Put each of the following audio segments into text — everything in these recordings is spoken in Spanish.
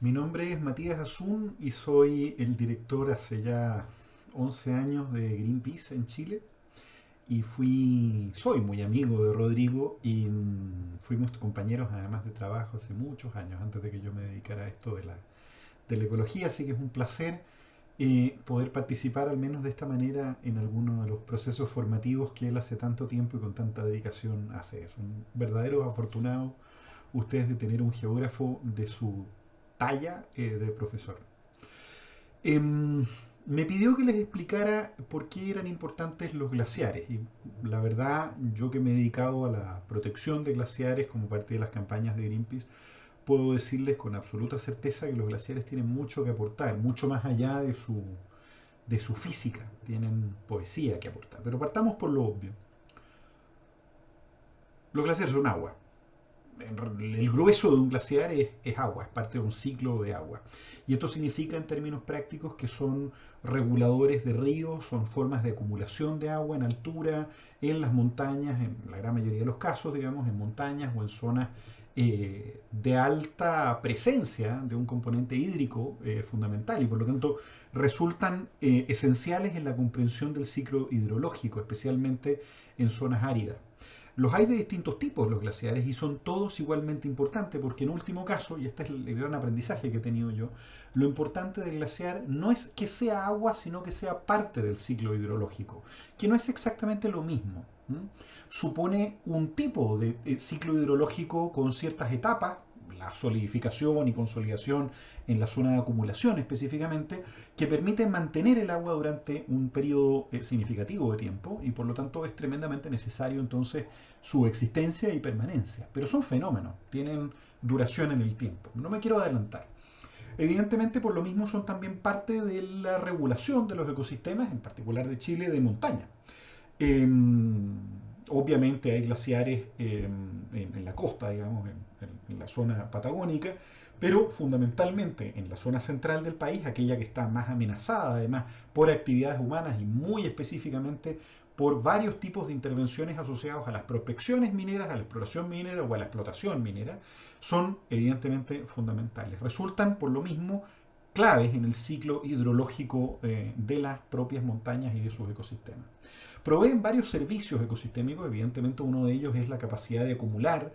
Mi nombre es Matías Azun y soy el director hace ya 11 años de Greenpeace en Chile. Y soy muy amigo de Rodrigo y fuimos compañeros además de trabajo hace muchos años, antes de que yo me dedicara a esto de la ecología, así que es un placer poder participar al menos de esta manera en alguno de los procesos formativos que él hace tanto tiempo y con tanta dedicación hace. Son verdaderos afortunados ustedes de tener un geógrafo de su talla de profesor. Em, Me pidió que les explicara por qué eran importantes los glaciares. Y la verdad, yo que me he dedicado a la protección de glaciares como parte de las campañas de Greenpeace, puedo decirles con absoluta certeza que los glaciares tienen mucho que aportar, mucho más allá de su física. Tienen poesía que aportar. Pero partamos por lo obvio. Los glaciares son agua. El grueso de un glaciar es agua, es parte de un ciclo de agua. Y esto significa en términos prácticos que son reguladores de ríos, son formas de acumulación de agua en altura, en las montañas, en la gran mayoría de los casos, digamos, en montañas o en zonas de alta presencia de un componente hídrico fundamental y por lo tanto resultan esenciales en la comprensión del ciclo hidrológico, especialmente en zonas áridas. Los hay de distintos tipos los glaciares y son todos igualmente importantes porque en último caso, y este es el gran aprendizaje que he tenido yo, lo importante del glaciar no es que sea agua, sino que sea parte del ciclo hidrológico, que no es exactamente lo mismo. Supone un tipo de ciclo hidrológico con ciertas etapas, la solidificación y consolidación en la zona de acumulación específicamente, que permiten mantener el agua durante un periodo significativo de tiempo y por lo tanto es tremendamente necesario entonces su existencia y permanencia. Pero son fenómenos, tienen duración en el tiempo. No me quiero adelantar. Evidentemente, por lo mismo, son también parte de la regulación de los ecosistemas, en particular de Chile, de montaña. Eh, Obviamente hay glaciares en la costa, digamos, en la zona patagónica, pero fundamentalmente en la zona central del país, aquella que está más amenazada además por actividades humanas y muy específicamente por varios tipos de intervenciones asociados a las prospecciones mineras, a la exploración minera o a la explotación minera, son evidentemente fundamentales. Resultan por lo mismo claves en el ciclo hidrológico de las propias montañas y de sus ecosistemas. Proveen varios servicios ecosistémicos, evidentemente uno de ellos es la capacidad de acumular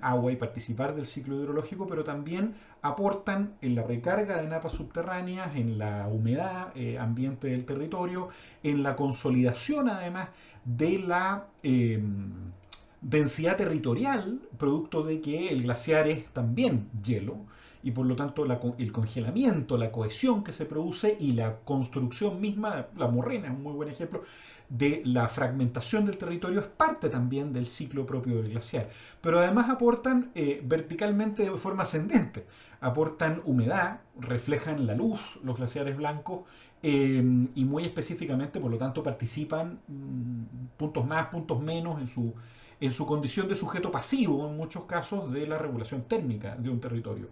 agua y participar del ciclo hidrológico, pero también aportan en la recarga de napas subterráneas, en la humedad ambiente del territorio, en la consolidación además de la densidad territorial, producto de que el glaciar es también hielo y por lo tanto el congelamiento, la cohesión que se produce y la construcción misma, la morrena es un muy buen ejemplo, de la fragmentación del territorio es parte también del ciclo propio del glaciar. Pero además aportan verticalmente de forma ascendente, aportan humedad, reflejan la luz, los glaciares blancos, y muy específicamente, por lo tanto, participan puntos más, puntos menos en su condición de sujeto pasivo, en muchos casos, de la regulación térmica de un territorio.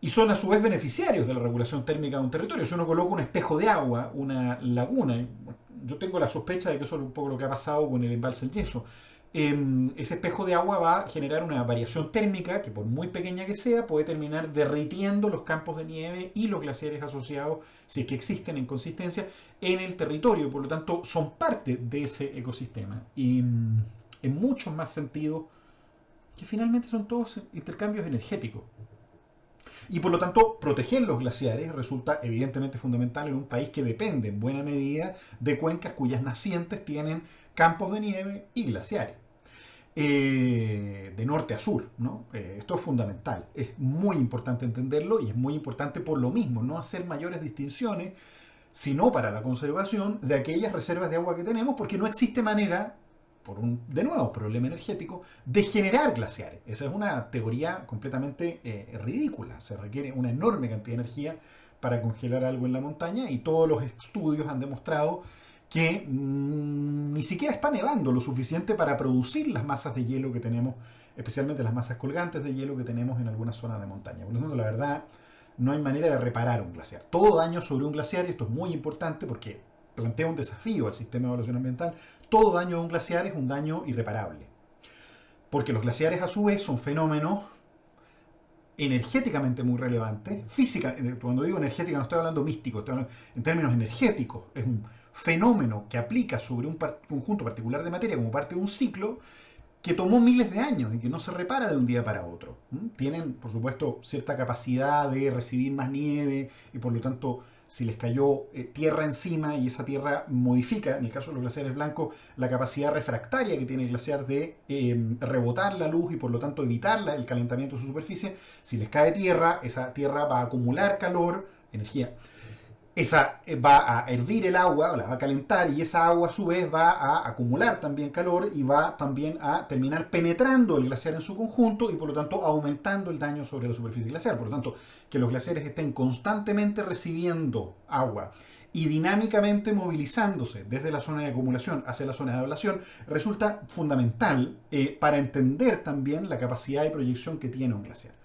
Y son a su vez beneficiarios de la regulación térmica de un territorio. Si uno coloca un espejo de agua, una laguna, yo tengo la sospecha de que eso es un poco lo que ha pasado con el embalse del Yeso, ese espejo de agua va a generar una variación térmica que por muy pequeña que sea puede terminar derritiendo los campos de nieve y los glaciares asociados, si es que existen en consistencia, en el territorio. Por lo tanto, son parte de ese ecosistema. Y en muchos más sentidos que finalmente son todos intercambios energéticos. Y por lo tanto, proteger los glaciares resulta evidentemente fundamental en un país que depende en buena medida de cuencas cuyas nacientes tienen campos de nieve y glaciares. De norte a sur, ¿no? Esto es fundamental, es muy importante entenderlo y es muy importante por lo mismo no hacer mayores distinciones, sino para la conservación de aquellas reservas de agua que tenemos, porque no existe manera, por un, de nuevo, problema energético, de generar glaciares. Esa es una teoría completamente ridícula. Se requiere una enorme cantidad de energía para congelar algo en la montaña y todos los estudios han demostrado que ni siquiera está nevando lo suficiente para producir las masas de hielo que tenemos, especialmente las masas colgantes de hielo que tenemos en algunas zonas de montaña. Por lo tanto, la verdad, no hay manera de reparar un glaciar. Todo daño sobre un glaciar, y esto es muy importante porque plantea un desafío al sistema de evaluación ambiental, todo daño a un glaciar es un daño irreparable. Porque los glaciares a su vez son fenómenos energéticamente muy relevantes, física, cuando digo energética no estoy hablando místico, estoy hablando en términos energéticos, es un fenómeno que aplica sobre un conjunto particular de materia como parte de un ciclo que tomó miles de años y que no se repara de un día para otro. Tienen, por supuesto, cierta capacidad de recibir más nieve y por lo tanto, si les cayó tierra encima y esa tierra modifica, en el caso de los glaciares blancos, la capacidad refractaria que tiene el glaciar de rebotar la luz y por lo tanto evitar el calentamiento de su superficie, si les cae tierra, esa tierra va a acumular calor, energía, esa va a hervir el agua, la va a calentar y esa agua a su vez va a acumular también calor y va también a terminar penetrando el glaciar en su conjunto y por lo tanto aumentando el daño sobre la superficie glaciar. Por lo tanto, que los glaciares estén constantemente recibiendo agua y dinámicamente movilizándose desde la zona de acumulación hacia la zona de ablación resulta fundamental para entender también la capacidad de proyección que tiene un glaciar.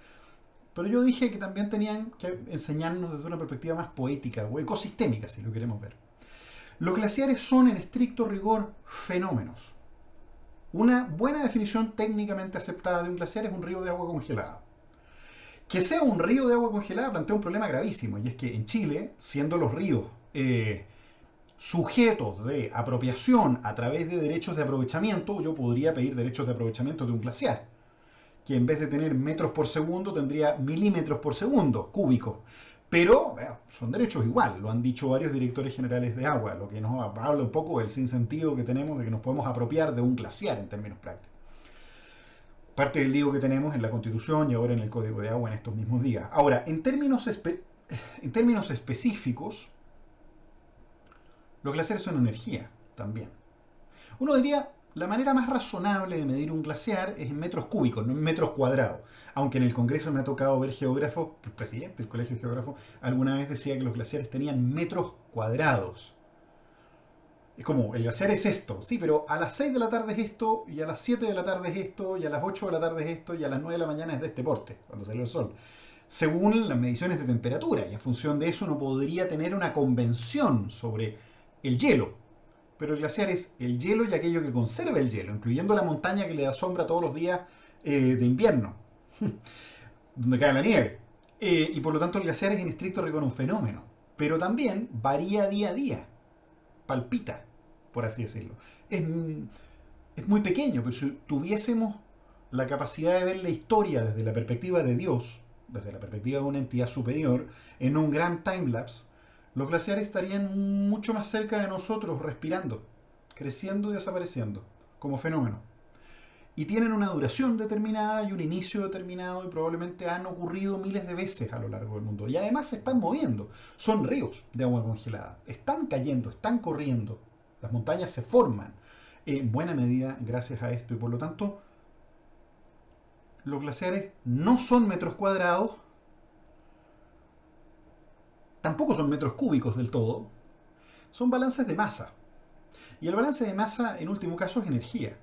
Pero yo dije que también tenían que enseñarnos desde una perspectiva más poética o ecosistémica, si lo queremos ver. Los glaciares son, en estricto rigor, fenómenos. Una buena definición técnicamente aceptada de un glaciar es un río de agua congelada. Que sea un río de agua congelada plantea un problema gravísimo, y es que en Chile, siendo los ríos sujetos de apropiación a través de derechos de aprovechamiento, yo podría pedir derechos de aprovechamiento de un glaciar, que en vez de tener metros por segundo tendría milímetros por segundo cúbicos. Pero son derechos igual, lo han dicho varios directores generales de agua, lo que nos habla un poco del sinsentido que tenemos de que nos podemos apropiar de un glaciar en términos prácticos. Parte del lío que tenemos en la Constitución y ahora en el Código de Agua en estos mismos días. Ahora, en términos específicos, los glaciares son energía también. Uno diría, la manera más razonable de medir un glaciar es en metros cúbicos, no en metros cuadrados. Aunque en el Congreso me ha tocado ver geógrafos, el presidente del Colegio de Geógrafos alguna vez decía que los glaciares tenían metros cuadrados. Es como, el glaciar es esto, sí, pero a las 6 de la tarde es esto, y a las 7 de la tarde es esto, y a las 8 de la tarde es esto, y a las 9 de la mañana es de este porte, cuando salió el sol. Según las mediciones de temperatura, y en función de eso uno podría tener una convención sobre el hielo. Pero el glaciar es el hielo y aquello que conserva el hielo, incluyendo la montaña que le da sombra todos los días de invierno, donde cae la nieve. Y por lo tanto el glaciar es en estricto rigor un fenómeno, pero también varía día a día, palpita, por así decirlo. Es muy pequeño, pero si tuviésemos la capacidad de ver la historia desde la perspectiva de Dios, desde la perspectiva de una entidad superior, en un gran timelapse, los glaciares estarían mucho más cerca de nosotros, respirando, creciendo y desapareciendo, como fenómeno. Y tienen una duración determinada y un inicio determinado y probablemente han ocurrido miles de veces a lo largo del mundo. Y además se están moviendo. Son ríos de agua congelada. Están cayendo, están corriendo. Las montañas se forman en buena medida gracias a esto. Y por lo tanto, los glaciares no son metros cuadrados, tampoco son metros cúbicos del todo, son balances de masa. Y el balance de masa, en último caso, es energía.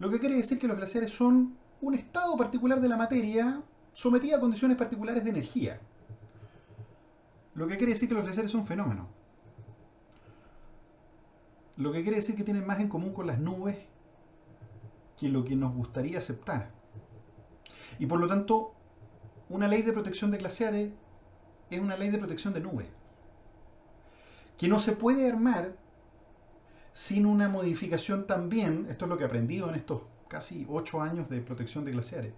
Lo que quiere decir que los glaciares son un estado particular de la materia sometida a condiciones particulares de energía. Lo que quiere decir que los glaciares son fenómenos. Lo que quiere decir que tienen más en común con las nubes que lo que nos gustaría aceptar. Y por lo tanto, una ley de protección de glaciares es una ley de protección de nubes, que no se puede armar sin una modificación también, esto es lo que he aprendido en estos casi 8 años de protección de glaciares,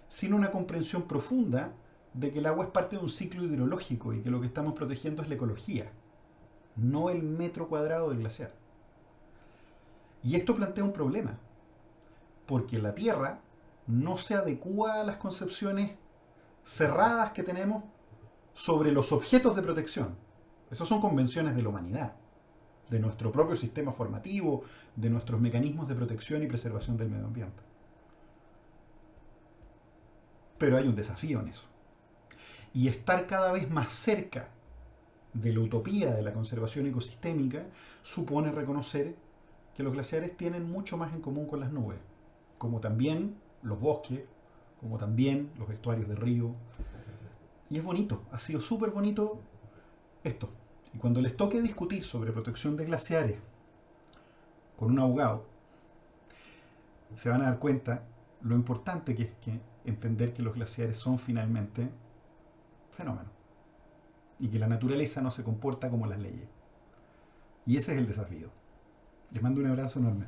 sin una comprensión profunda de que el agua es parte de un ciclo hidrológico y que lo que estamos protegiendo es la ecología, no el metro cuadrado del glaciar. Y esto plantea un problema, porque la Tierra no se adecúa a las concepciones cerradas que tenemos sobre los objetos de protección. Esas son convenciones de la humanidad, de nuestro propio sistema formativo, de nuestros mecanismos de protección y preservación del medio ambiente. Pero hay un desafío en eso. Y estar cada vez más cerca de la utopía de la conservación ecosistémica supone reconocer que los glaciares tienen mucho más en común con las nubes, como también los bosques, como también los estuarios de río. Y es bonito, ha sido súper bonito esto. Y cuando les toque discutir sobre protección de glaciares con un abogado, se van a dar cuenta lo importante que es que entender que los glaciares son finalmente fenómenos y que la naturaleza no se comporta como las leyes. Y ese es el desafío. Les mando un abrazo enorme.